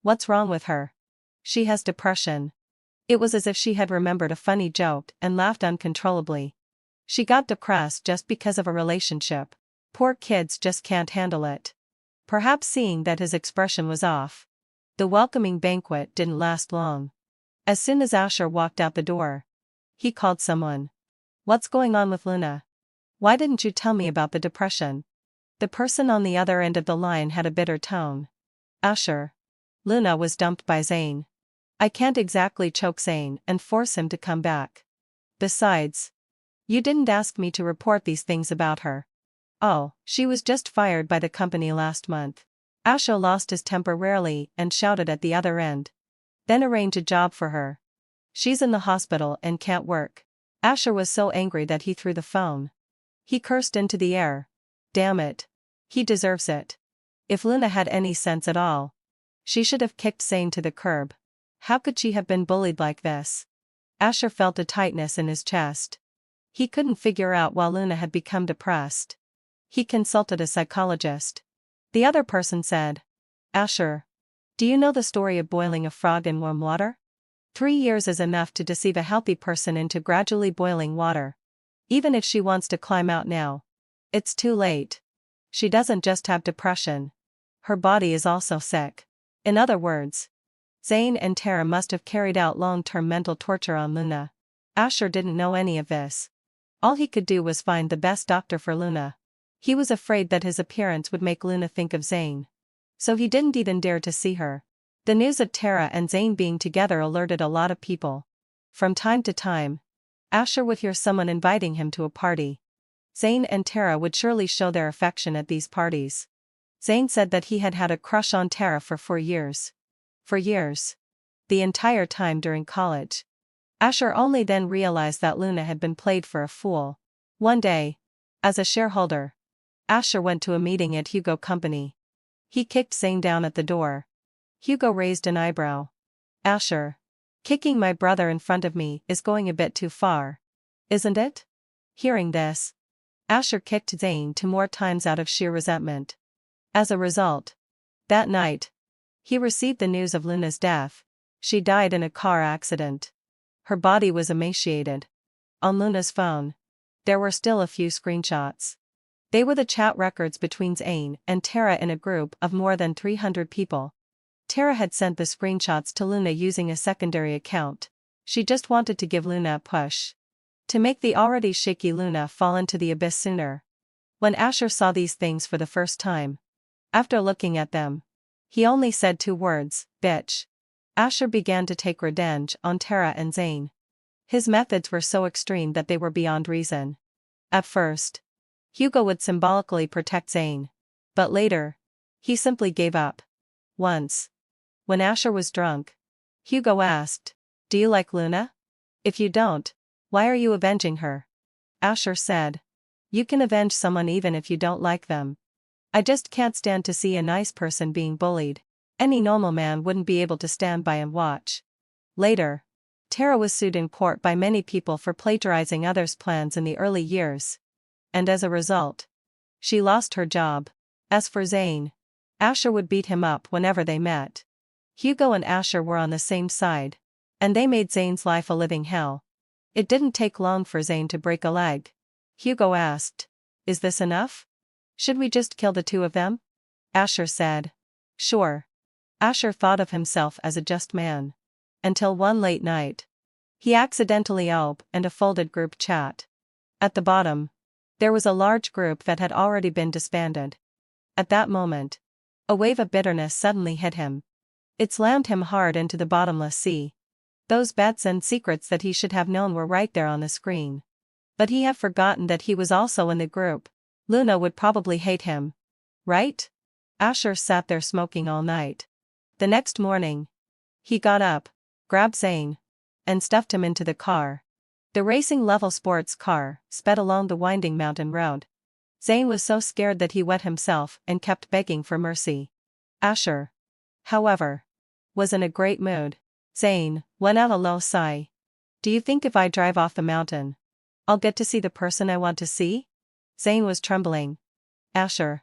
What's wrong with her? She has depression. It was as if she had remembered a funny joke and laughed uncontrollably. She got depressed just because of a relationship. Poor kids just can't handle it. Perhaps seeing that his expression was off, the welcoming banquet didn't last long. As soon as Asher walked out the door, he called someone. What's going on with Luna? Why didn't you tell me about the depression? The person on the other end of the line had a bitter tone. Asher. Luna was dumped by Zane. I can't exactly choke Zane and force him to come back. Besides, you didn't ask me to report these things about her. Oh, she was just fired by the company last month. Asher lost his temper rarely and shouted at the other end. Then arrange a job for her. She's in the hospital and can't work. Asher was so angry that he threw the phone. He cursed into the air. Damn it. He deserves it. If Luna had any sense at all, she should have kicked Zane to the curb. How could she have been bullied like this? Asher felt a tightness in his chest. He couldn't figure out why Luna had become depressed. He consulted a psychologist. The other person said, Asher, do you know the story of boiling a frog in warm water? 3 years is enough to deceive a healthy person into gradually boiling water. Even if she wants to climb out now, it's too late. She doesn't just have depression. Her body is also sick. In other words, Zane and Tara must have carried out long-term mental torture on Luna. Asher didn't know any of this. All he could do was find the best doctor for Luna. He was afraid that his appearance would make Luna think of Zane. So he didn't even dare to see her. The news of Tara and Zane being together alerted a lot of people. From time to time, Asher would hear someone inviting him to a party. Zane and Tara would surely show their affection at these parties. Zane said that he had had a crush on Tara for 4 years. 4 years. The entire time during college. Asher only then realized that Luna had been played for a fool. One day, as a shareholder, Asher went to a meeting at Hugo Company. He kicked Zane down at the door. Hugo raised an eyebrow. Asher, kicking my brother in front of me is going a bit too far. Isn't it? Hearing this, Asher kicked Zane 2 more times out of sheer resentment. As a result, that night, he received the news of Luna's death. She died in a car accident. Her body was emaciated. On Luna's phone, there were still a few screenshots. They were the chat records between Zane and Tara in a group of more than 300 people. Tara had sent the screenshots to Luna using a secondary account. She just wanted to give Luna a push. To make the already shaky Luna fall into the abyss sooner. When Asher saw these things for the first time, after looking at them, he only said 2 words, bitch. Asher began to take revenge on Tara and Zane. His methods were so extreme that they were beyond reason. At first, Hugo would symbolically protect Zane. But later, he simply gave up. Once, when Asher was drunk, Hugo asked, "Do you like Luna? If you don't, why are you avenging her?" Asher said, "You can avenge someone even if you don't like them. I just can't stand to see a nice person being bullied. Any normal man wouldn't be able to stand by and watch." Later, Tara was sued in court by many people for plagiarizing others' plans in the early years. And as a result, she lost her job. As for Zane, Asher would beat him up whenever they met. Hugo and Asher were on the same side, and they made Zane's life a living hell. It didn't take long for Zane to break a leg. Hugo asked, "Is this enough? Should we just kill the 2 of them?" Asher said, "Sure." Asher thought of himself as a just man. Until one late night, he accidentally opened a folded group chat. At the bottom, there was a large group that had already been disbanded. At that moment, a wave of bitterness suddenly hit him. It slammed him hard into the bottomless sea. Those bets and secrets that he should have known were right there on the screen. But he had forgotten that he was also in the group. Luna would probably hate him. Right? Asher sat there smoking all night. The next morning, he got up, grabbed Zane, and stuffed him into the car. The racing level sports car sped along the winding mountain road. Zane was so scared that he wet himself and kept begging for mercy. Asher, however, was in a great mood. Zane let out a low sigh. "Do you think if I drive off the mountain, I'll get to see the person I want to see?" Zane was trembling. "Asher,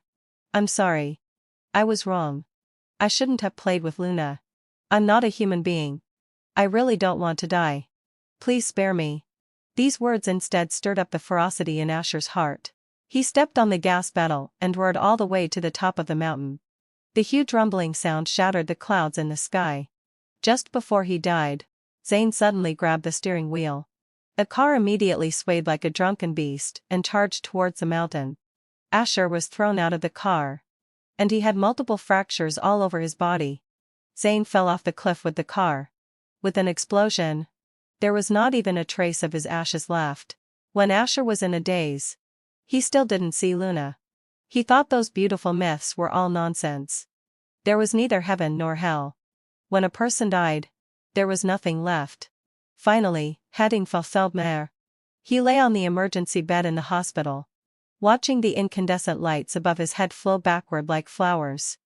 I'm sorry. I was wrong. I shouldn't have played with Luna. I'm not a human being. I really don't want to die. Please spare me." These words instead stirred up the ferocity in Asher's heart. He stepped on the gas pedal and roared all the way to the top of the mountain. The huge rumbling sound shattered the clouds in the sky. Just before he died, Zane suddenly grabbed the steering wheel. The car immediately swayed like a drunken beast and charged towards the mountain. Asher was thrown out of the car, and he had multiple fractures all over his body. Zane fell off the cliff with the car. With an explosion, there was not even a trace of his ashes left. When Asher was in a daze, he still didn't see Luna. He thought those beautiful myths were all nonsense. There was neither heaven nor hell. When a person died, there was nothing left. Finally, heading for Feldmere, he lay on the emergency bed in the hospital, watching the incandescent lights above his head flow backward like flowers.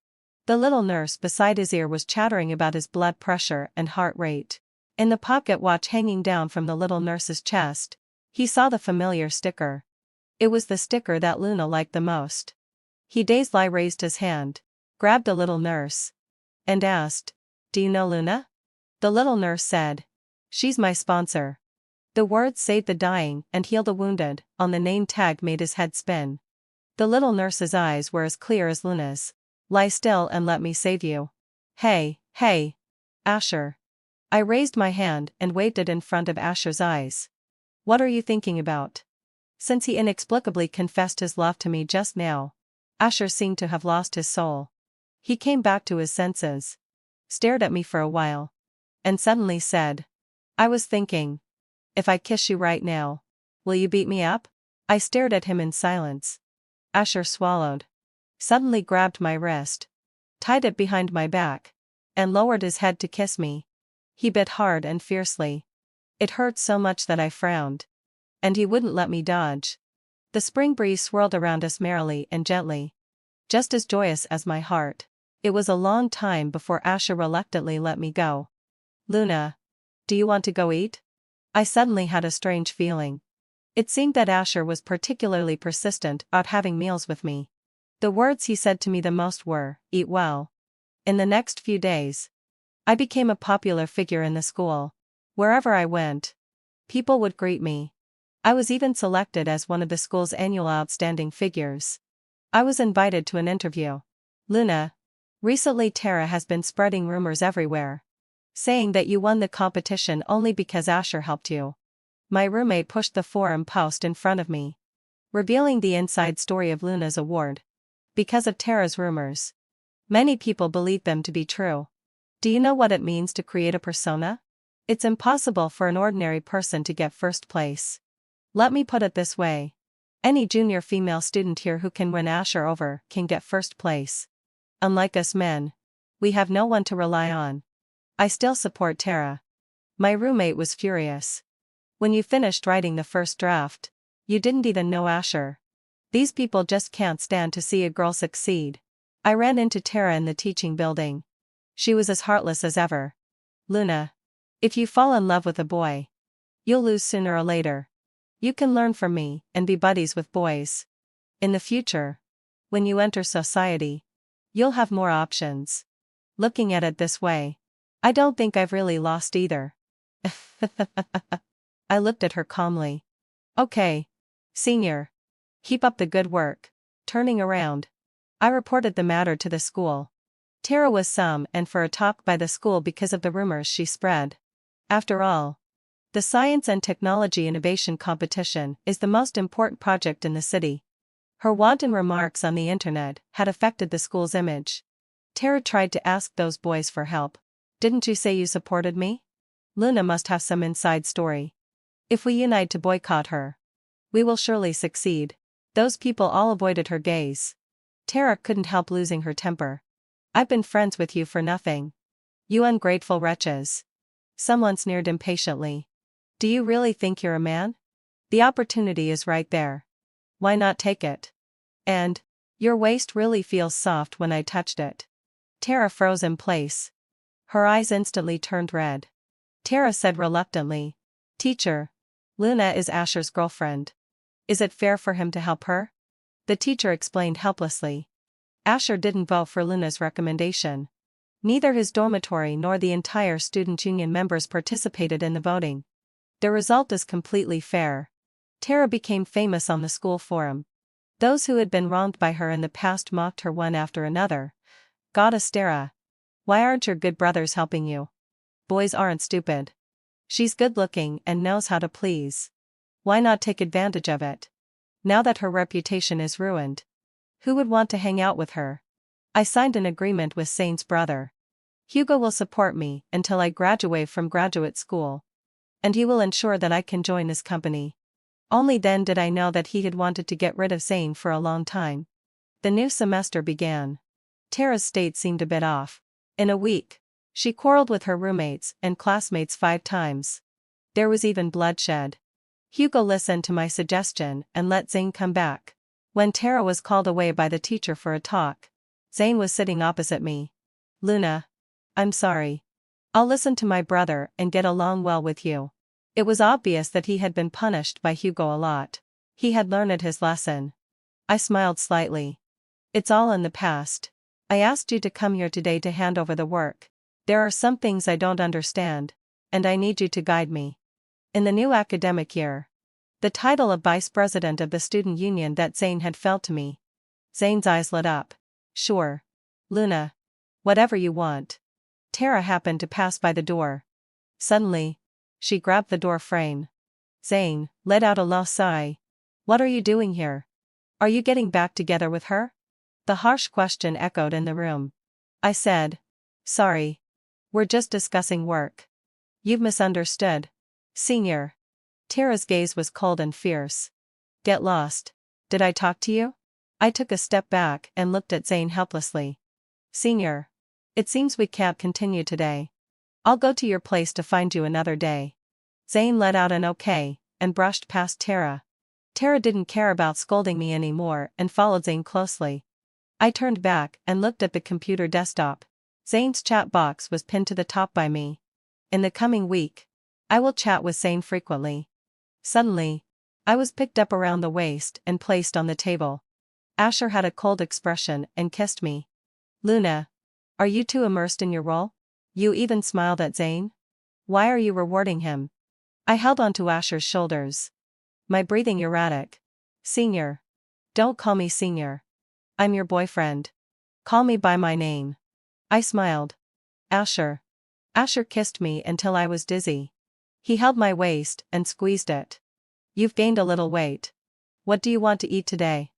The little nurse beside his ear was chattering about his blood pressure and heart rate. In the pocket watch hanging down from the little nurse's chest, he saw the familiar sticker. It was the sticker that Luna liked the most. He dazedly raised his hand, grabbed the little nurse, and asked, "Do you know Luna?" The little nurse said, "She's my sponsor." The words "save the dying and heal the wounded" on the name tag made his head spin. The little nurse's eyes were as clear as Luna's. "Lie still and let me save you." Hey, Asher." I raised my hand and waved it in front of Asher's eyes. "What are you thinking about?" Since he inexplicably confessed his love to me just now, Asher seemed to have lost his soul. He came back to his senses, stared at me for a while, and suddenly said, "I was thinking, if I kiss you right now, will you beat me up?" I stared at him in silence. Asher swallowed, suddenly grabbed my wrist, tied it behind my back, and lowered his head to kiss me. He bit hard and fiercely. It hurt so much that I frowned. And he wouldn't let me dodge. The spring breeze swirled around us merrily and gently, just as joyous as my heart. It was a long time before Asher reluctantly let me go. "Luna, do you want to go eat?" I suddenly had a strange feeling. It seemed that Asher was particularly persistent about having meals with me. The words he said to me the most were, "Eat well." In the next few days, I became a popular figure in the school. Wherever I went, people would greet me. I was even selected as one of the school's annual outstanding figures. I was invited to an interview. Luna. Recently Tara has been spreading rumors everywhere, saying that you won the competition only because Asher helped you. My roommate pushed the forum post in front of me, revealing the inside story of Luna's award. Because of Tara's rumors, many people believe them to be true. Do you know what it means to create a persona? It's impossible for an ordinary person to get first place. Let me put it this way. Any junior female student here who can win Asher over can get first place. Unlike us men, we have no one to rely on. I still support Tara. My roommate was furious. When you finished writing the first draft, you didn't even know Asher. These people just can't stand to see a girl succeed. I ran into Tara in the teaching building. She was as heartless as ever. Luna. If you fall in love with a boy, you'll lose sooner or later. You can learn from me and be buddies with boys. In the future, when you enter society, you'll have more options. Looking at it this way, I don't think I've really lost either. I looked at her calmly. Okay. Senior. Keep up the good work. Turning around, I reported the matter to the school. Tara was summoned and for a talk by the school because of the rumors she spread. After all, the Science and Technology Innovation Competition is the most important project in the city. Her wanton remarks on the internet had affected the school's image. Tara tried to ask those boys for help. Didn't you say you supported me? Luna must have some inside story. If we unite to boycott her, we will surely succeed. Those people all avoided her gaze. Tara couldn't help losing her temper. I've been friends with you for nothing. You ungrateful wretches. Someone sneered impatiently. Do you really think you're a man? The opportunity is right there. Why not take it? And, your waist really feels soft when I touched it. Tara froze in place. Her eyes instantly turned red. Tara said reluctantly, Teacher, Luna is Asher's girlfriend. Is it fair for him to help her? The teacher explained helplessly. Asher didn't vote for Luna's recommendation. Neither his dormitory nor the entire student union members participated in the voting. The result is completely fair. Tara became famous on the school forum. Those who had been wronged by her in the past mocked her one after another. Goddess Tara. Why aren't your good brothers helping you? Boys aren't stupid. She's good-looking and knows how to please. Why not take advantage of it? Now that her reputation is ruined, who would want to hang out with her? I signed an agreement with Zane's brother. Hugo will support me until I graduate from graduate school. And he will ensure that I can join his company. Only then did I know that he had wanted to get rid of Zane for a long time. The new semester began. Tara's state seemed a bit off. In a week, she quarreled with her roommates and classmates 5 times. There was even bloodshed. Hugo listened to my suggestion and let Zane come back. When Tara was called away by the teacher for a talk, Zane was sitting opposite me. Luna. I'm sorry. I'll listen to my brother and get along well with you. It was obvious that he had been punished by Hugo a lot. He had learned his lesson. I smiled slightly. It's all in the past. I asked you to come here today to hand over the work. There are some things I don't understand, and I need you to guide me. In the new academic year, the title of vice president of the student union that Zane had fell to me. Zane's eyes lit up. Sure. Luna. Whatever you want. Tara happened to pass by the door. Suddenly, she grabbed the door frame. Zane let out a low sigh. What are you doing here? Are you getting back together with her? The harsh question echoed in the room. I said, sorry. We're just discussing work. You've misunderstood. Senior. Tara's gaze was cold and fierce. Get lost. Did I talk to you? I took a step back and looked at Zane helplessly. Senior. It seems we can't continue today. I'll go to your place to find you another day. Zane let out an okay, and brushed past Tara. Tara didn't care about scolding me anymore and followed Zane closely. I turned back and looked at the computer desktop. Zane's chat box was pinned to the top by me. In the coming week, I will chat with Zane frequently. Suddenly, I was picked up around the waist and placed on the table. Asher had a cold expression and kissed me. Luna. Are you too immersed in your role? You even smiled at Zane? Why are you rewarding him? I held onto Asher's shoulders. My breathing erratic. Senior. Don't call me senior. I'm your boyfriend. Call me by my name. I smiled. Asher. Asher kissed me until I was dizzy. He held my waist and squeezed it. You've gained a little weight. What do you want to eat today?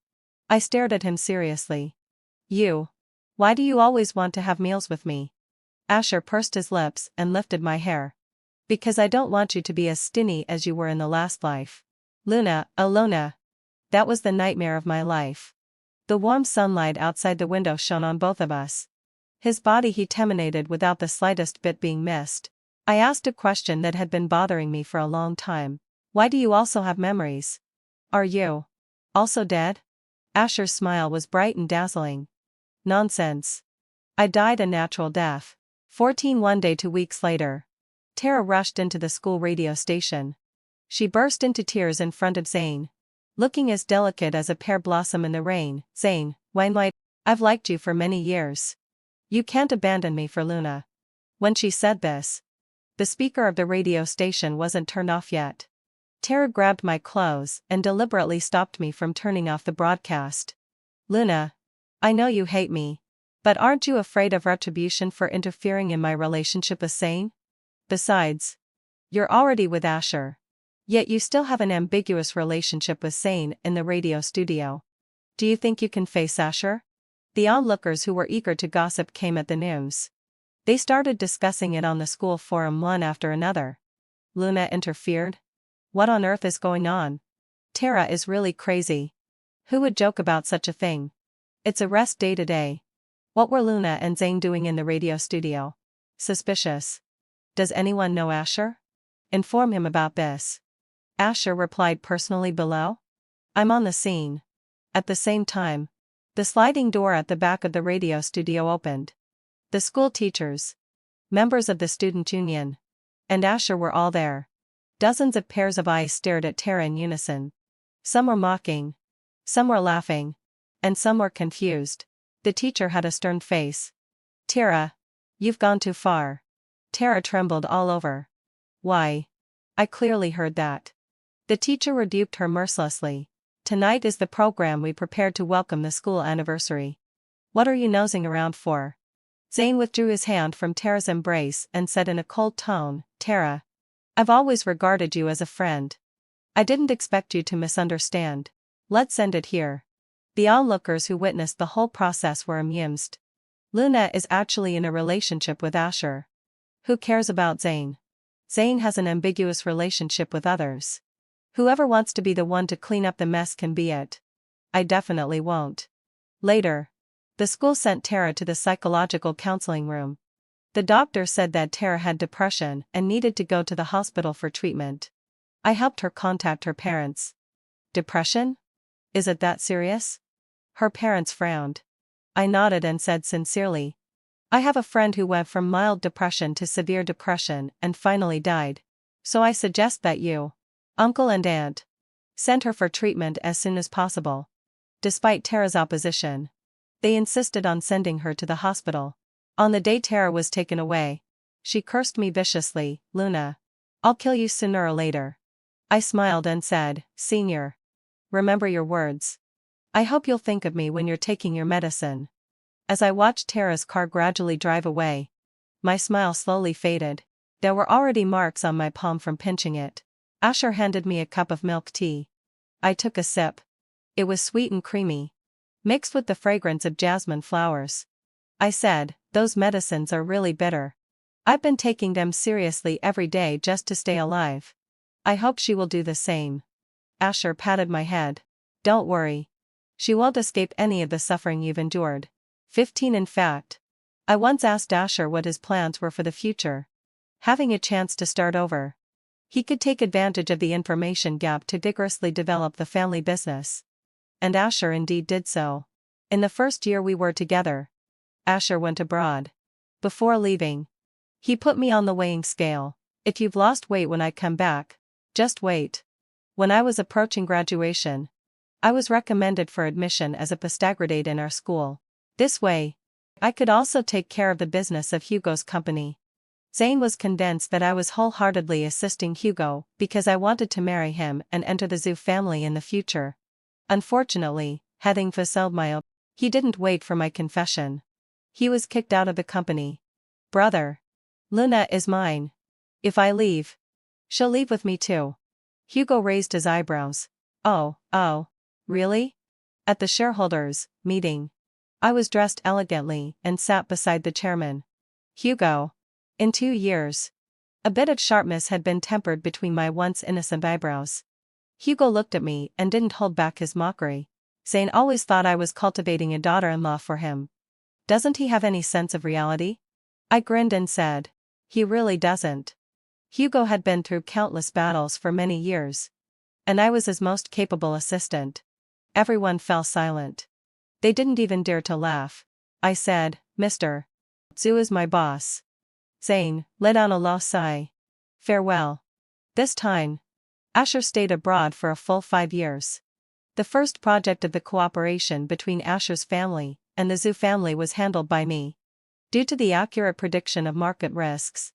I stared at him seriously. You. Why do you always want to have meals with me? Asher pursed his lips and lifted my hair. Because I don't want you to be as skinny as you were in the last life. Luna, Alona. That was the nightmare of my life. The warm sunlight outside the window shone on both of us. His body heat emanated without the slightest bit being missed. I asked a question that had been bothering me for a long time. Why do you also have memories? Are you also dead? Asher's smile was bright and dazzling. Nonsense. I died a natural death. 14 One day 2 weeks later. Tara rushed into the school radio station. She burst into tears in front of Zane. Looking as delicate as a pear blossom in the rain. Zane, Wainwright, I've liked you for many years. You can't abandon me for Luna. When she said this, the speaker of the radio station wasn't turned off yet. Tara grabbed my clothes and deliberately stopped me from turning off the broadcast. Luna, I know you hate me. But aren't you afraid of retribution for interfering in my relationship with Zane? Besides, you're already with Asher. Yet you still have an ambiguous relationship with Zane in the radio studio. Do you think you can face Asher? The onlookers who were eager to gossip came at the news. They started discussing it on the school forum one after another. Luna interfered? What on earth is going on? Tara is really crazy. Who would joke about such a thing? It's a rest day today. What were Luna and Zane doing in the radio studio? Suspicious. Does anyone know Asher? Inform him about this. Asher replied personally below. I'm on the scene. At the same time, the sliding door at the back of the radio studio opened. The school teachers, members of the student union, and Asher were all there. Dozens of pairs of eyes stared at Tara in unison. Some were mocking, some were laughing, and some were confused. The teacher had a stern face. Tara, you've gone too far. Tara trembled all over. Why? I clearly heard that. The teacher rebuked her mercilessly. Tonight is the program we prepared to welcome the school anniversary. What are you nosing around for? Zane withdrew his hand from Tara's embrace and said in a cold tone, Tara, I've always regarded you as a friend. I didn't expect you to misunderstand. Let's end it here. The onlookers who witnessed the whole process were amused. Luna is actually in a relationship with Asher. Who cares about Zane? Zane has an ambiguous relationship with others. Whoever wants to be the one to clean up the mess can be it. I definitely won't. Later, the school sent Tara to the psychological counseling room. The doctor said that Tara had depression and needed to go to the hospital for treatment. I helped her contact her parents. Depression? Is it that serious? Her parents frowned. I nodded and said sincerely, I have a friend who went from mild depression to severe depression and finally died. So I suggest that you, uncle and aunt, send her for treatment as soon as possible. Despite Tara's opposition, they insisted on sending her to the hospital. On the day Tara was taken away, she cursed me viciously, Luna, I'll kill you sooner or later. I smiled and said, Senior, remember your words. I hope you'll think of me when you're taking your medicine. As I watched Tara's car gradually drive away, my smile slowly faded. There were already marks on my palm from pinching it. Asher handed me a cup of milk tea. I took a sip. It was sweet and creamy, mixed with the fragrance of jasmine flowers. I said, those medicines are really bitter. I've been taking them seriously every day just to stay alive. I hope she will do the same. Asher patted my head. Don't worry. She won't escape any of the suffering you've endured. 15 In fact, I once asked Asher what his plans were for the future. Having a chance to start over. He could take advantage of the information gap to vigorously develop the family business. And Asher indeed did so. In the first year we were together, Asher went abroad. Before leaving, he put me on the weighing scale. If you've lost weight when I come back, just wait. When I was approaching graduation, I was recommended for admission as a postgraduate in our school. This way, I could also take care of the business of Hugo's company. Zane was convinced that I was wholeheartedly assisting Hugo because I wanted to marry him and enter the Zhu family in the future. Unfortunately, having fulfilled he didn't wait for my confession. He was kicked out of the company. Brother. Luna is mine. If I leave, she'll leave with me too. Hugo raised his eyebrows. Oh, really? At the shareholders' meeting, I was dressed elegantly and sat beside the chairman. Hugo. In 2 years. A bit of sharpness had been tempered between my once innocent eyebrows. Hugo looked at me and didn't hold back his mockery. Zane always thought I was cultivating a daughter-in-law for him. Doesn't he have any sense of reality? I grinned and said. He really doesn't. Hugo had been through countless battles for many years. And I was his most capable assistant. Everyone fell silent. They didn't even dare to laugh. I said, Mr. Zhu is my boss. Zane let out a low sigh. Farewell. This time, Asher stayed abroad for a full 5 years. The first project of the cooperation between Asher's family and the Zhu family was handled by me. Due to the accurate prediction of market risks.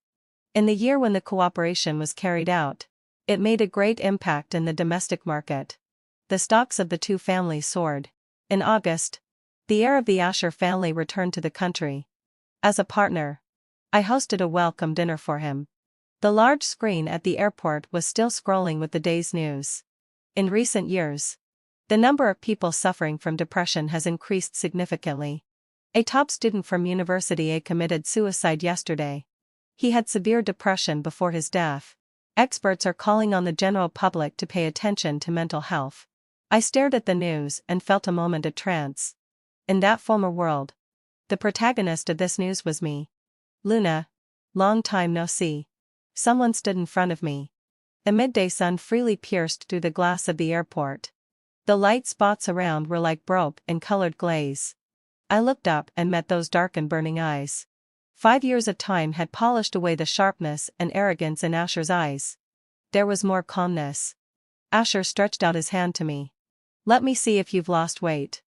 In the year when the cooperation was carried out, it made a great impact in the domestic market. The stocks of the two families soared. In August, the heir of the Asher family returned to the country. As a partner, I hosted a welcome dinner for him. The large screen at the airport was still scrolling with the day's news. In recent years, the number of people suffering from depression has increased significantly. A top student from University A committed suicide yesterday. He had severe depression before his death. Experts are calling on the general public to pay attention to mental health. I stared at the news and felt a moment of trance. In that former world, the protagonist of this news was me. Luna. Long time no see. Someone stood in front of me. The midday sun freely pierced through the glass of the airport. The light spots around were like broke and colored glaze. I looked up and met those dark and burning eyes. 5 years of time had polished away the sharpness and arrogance in Asher's eyes. There was more calmness. Asher stretched out his hand to me. Let me see if you've lost weight.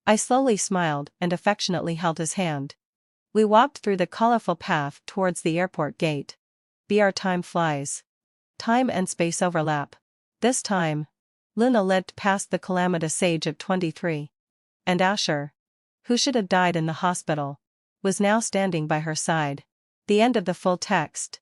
I slowly smiled and affectionately held his hand. We walked through the colorful path towards the airport gate. Our time flies. Time and space overlap. This time, Luna lived past the calamitous age of 23. And Asher, who should have died in the hospital, was now standing by her side. The end of the full text.